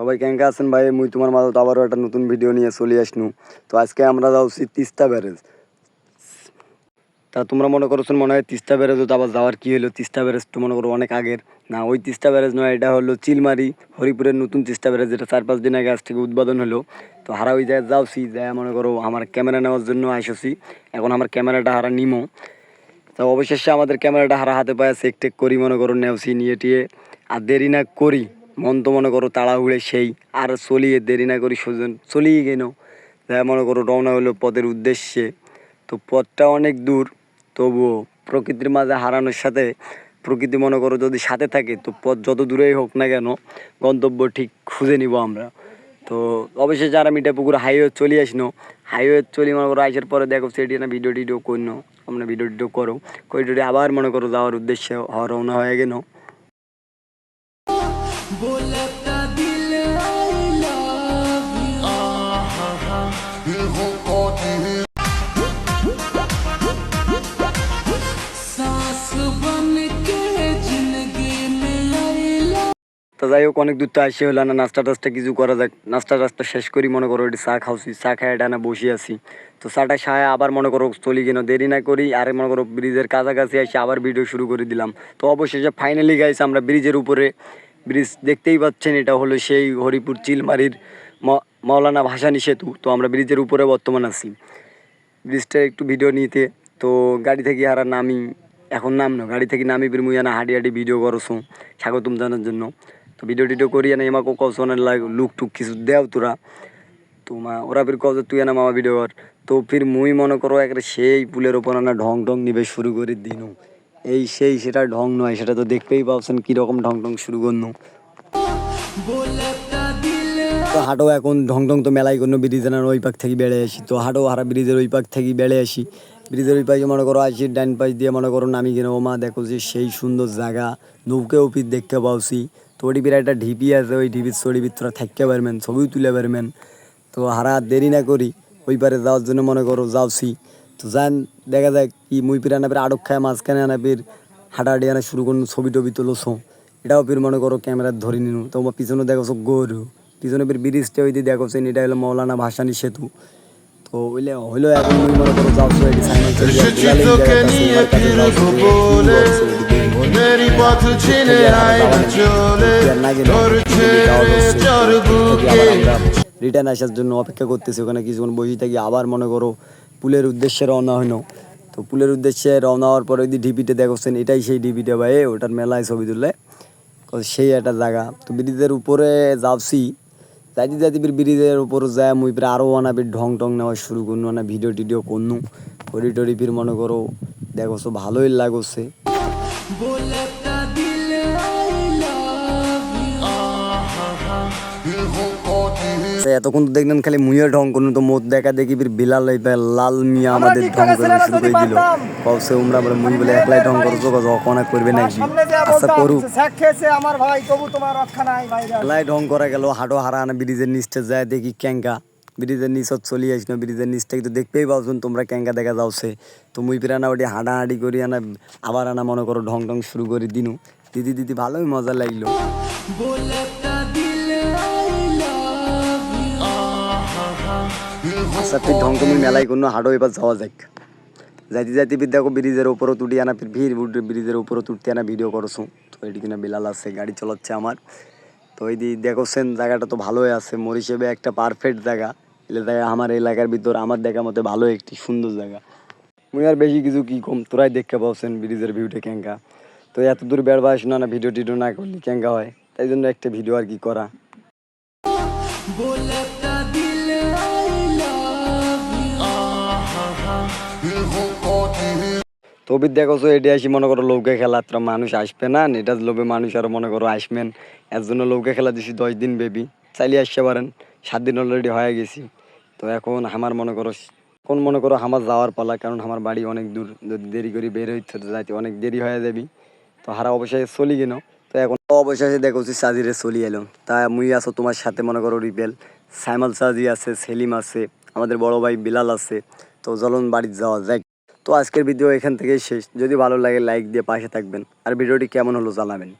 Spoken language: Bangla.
সবাই কেঙ্কা আছেন ভাই? মুই তোমার মাঝে আবারও একটা নতুন ভিডিও নিয়ে চলে আসনু। তো আজকে আমরা যাচ্ছি তিস্তা ব্যারেজ। তা তোমরা মনে করছো মনে হয় তিস্তা ব্যারেজও তো আবার যাওয়ার কি হলো? তিস্তা ব্যারেজ তো মনে করো অনেক আগের না, ওই তিস্তা ব্যারেজ নয়, এটা হলো চিলমারি হরিপুরের নতুন তিস্তা ব্যারেজ, যেটা 4-5 দিন আগে আজ থেকে উদ্বোধন হলো। তো হারা ওই জায়গায় যাচ্ছি, যাই মনে করো আমার ক্যামেরা নেওয়ার জন্য আসছি। এখন আমার ক্যামেরাটা হারা নিমো। তো অবশেষে আমাদের ক্যামেরাটা হারা হাতে পায়ে চেক টেক করি মনে করো নেওছি নিয়ে টিয়ে। আর দেরি না করি, মন তো মনে করো তাড়াহুড়ে সেই আর চলিয়ে দেরি না করি সুজন চলিয়ে গেল। যাই মনে করো রওনা হলো পথের উদ্দেশ্যে। তো পথটা অনেক দূর, তবুও প্রকৃতির মাঝে হারানোর সাথে প্রকৃতি মনে করো যদি সাথে থাকে তো পথ যত দূরেই হোক না কেন গন্তব্য ঠিক খুঁজে নিব আমরা। তো অবশ্যই যারা মিঠাপুকুর হাইওয়ে চলে আসনো, হাইওয়ে চলি মনে করো আসার পরে দেখো সেটি না ভিডিও টিডিও করনো, আমরা ভিডিও টিডিও করো করি আবার মনে করো যাওয়ার উদ্দেশ্যে রওনা হয়ে গেল। তো যাই হোক অনেক দূর তো আসে হলো না, নাস্তা টাস্তা কিছু করা যাক। নাস্তা টাস্তা শেষ করি মনে করো এটি চা খাওয়াছি, চা খাই এটা না বসে আছি। তো চাটা খায় আবার মনে করো চলি কেন দেরি না করি, আরে মনে করো ব্রিজের কাছাকাছি এসে আবার ভিডিও শুরু করে দিলাম। তো অবশেষে ফাইনালি গাইছে আমরা ব্রিজের উপরে। ব্রিজ দেখতেই পাচ্ছেন, এটা হলো সেই হরিপুর চিলমারির মাওলানা ভাসানী সেতু। তো আমরা ব্রিজের উপরে বর্তমান আছি, ব্রিজটা একটু ভিডিও নিতে। তো গাড়ি থেকে হারা নামি, এখন নামনো গাড়ি থেকে নামি ফির মুই না হাঁটি হাঁটি ভিডিও করছো স্বাগতম জানার জন্য। তো ভিডিও টিডিও করি না এমাকে কসনের লুক টুক কিছু দেও তোরা। তো ওরা ফির কত তুই না মামা ভিডিও কর। তো ফির মুই মনে করো একটা সেই পুলের ওপর না ঢং ঢং নিবে শুরু করে দিনু। এই সেই সেটা ঢং নয়, সেটা তো দেখতেই পাচ্ছেন কীরকম ঢং ঢং শুরু করনু। তো হাঁটো এখন ঢং ঢং তো মেলাই কোনো ব্রিজের ওই পাক থেকে বেড়ে আসি। তো হাঁটো হারা ব্রিজের ওই পাক থেকে বেড়ে আসি, ব্রিজের ওই পাশে মনে করো আসি ডান পাশ দিয়ে মনে করো নামি কিনে ওমা দেখো যে সেই সুন্দর জায়গা, নৌকে ওপির দেখতে পাওছি। তো ওটি বিরাট একটা ঢিপি আছে, ওই ঢিপির ছড়ি ভিতরে থাকতে পারবেন, ছবিও তুলে পারবেন। তো হারা দেরি না করি ওই পারে যাওয়ার জন্য মনে করো যাওছি। তো যান দেখা যায় কি মুই পির আনা ফির আটক খায় মাঝখানে আনা ফির হাঁটাহাঁটি আনা শুরু করুন, ছবি টবি তুলোছো। এটাও ফির মনে করো ক্যামেরা ধরে নিনু। তো পিছনে দেখোছো গরু, পিছনে ফির ব্রিজটা ওই দিয়ে দেখোছেন, এটা হলো মাওলানা ভাসানী সেতু। তো ওইলে হইলো এখন মুই মনে করো যাওছো এটি সাইমান রিটার্ন আসার জন্য অপেক্ষা করতেছি। ওখানে কিছুক্ষণ বসে থাকি আবার মনে করো পুলের উদ্দেশ্যে রওনা হইনো। তো পুলের উদ্দেশ্যে রওনা হওয়ার পরে ওই ঢিপিতে দেখছেন, এটাই সেই ঢিপিটা ভাই, ওটার মেলায় ছবি তুললে সেই একটা জায়গা। তো ব্রিজের উপরে যাচ্ছি, যাইতে যাইতে ব্রিজের উপর যায় মুই ফির আরও আনা ফির ঢং টং নেওয়া শুরু করনু, না ভিডিও টিডিও করনু করি টরি ফির মনে করো দেখছো ভালোই লাগছে। এতক্ষণ তো দেখলেন খালি মুইয়ের ঢং করুন, তো মোট দেখা দেখি ফির বিলাল লাল মিয়া আমাদের ঢং করে শুরু করে দিল। কসে উমরা বলে মুই বলে একলাই ঢং করছো অনেক করবে নাকি, আচ্ছা করুক। একলাই ঢং করা গেল, হাঁটো হারা আনা ব্রিজের নিচটা যায় দেখি ক্যাঙ্কা, ব্রিজের নিচত চলি আসলো। ব্রিজের নিচটা কিন্তু দেখতেই পাওছেন তোমরা ক্যাঙ্কা দেখা যাচ্ছে। তো মুই ফির আনা ওটি হাঁটাহাঁটি করি আনা আবার আনা মনে করো ঢং ঢং শুরু করে দিনু। দিদি দিদি ভালোই মজা লাগলো। আচ্ছা ফির ঢং তুমি মেলাই কোনো হাঁটো এবার যাওয়া যাক। যাইতে যাইতে ফির দেখো ব্রিজের উপরও তুটি আনা ফির ভিড় ব্রিজের উপরও তুটতে আনা ভিডিও করছো। তো এটি কিনা বিলাল আছে গাড়ি চালাচ্ছে আমার। তো এই দিয়ে দেখছেন জায়গাটা তো ভালোই আছে, মোর হিসেবে একটা পারফেক্ট জায়গা। এলে জায়গা আমার এলাকার ভিতর আমার দেখা মতে ভালো একটি সুন্দর জায়গা। মুই আর বেশি কিছু কি কম, তোরাই দেখতে পাচ্ছেন ব্রিজের ভিউটা ক্যাঙ্কা। তো এত দূর বেড়বা আসো না ভিডিও টিডিও না করলে ক্যাঙ্কা হয়, তাই জন্য একটা ভিডিও আর কি করা। তবে দেখো এটি আসি মনে করো লৌকা খেলা, তোরা মানুষ আসবে না, এটার লোভে মানুষ আরো মনে করো আসবেন। এর জন্য লৌকা খেলা দিছি 10 দিন বেবি, চাইলে আসতে পারেন। 7 দিন অলরেডি হয়ে গেছি। তো এখন আমার মনে করো কোন মনে করো আমার যাওয়ার পালা, কারণ আমার বাড়ি অনেক দূর, যদি দেরি করে বের হইতে যাইতে অনেক দেরি হয়ে যাবি। তো হারা অবশ্যই চলি কেন, তো এখন অবশেষে দেখো সাজিরে চলি এলাম। তা মুই আছো তোমার সাথে মনে করো রিপেল, সাইমাল সাজি আছে, সেলিম আছে, আমাদের বড় ভাই বিলাল আছে। তো চলুন বাড়িতে যাওয়া যায়। তো আজকের ভিডিও এখান থেকেই শেষ। যদি ভালো লাগে লাইক দিয়ে পাশে থাকবেন, আর ভিডিওটি কেমন হলো জানাবেন।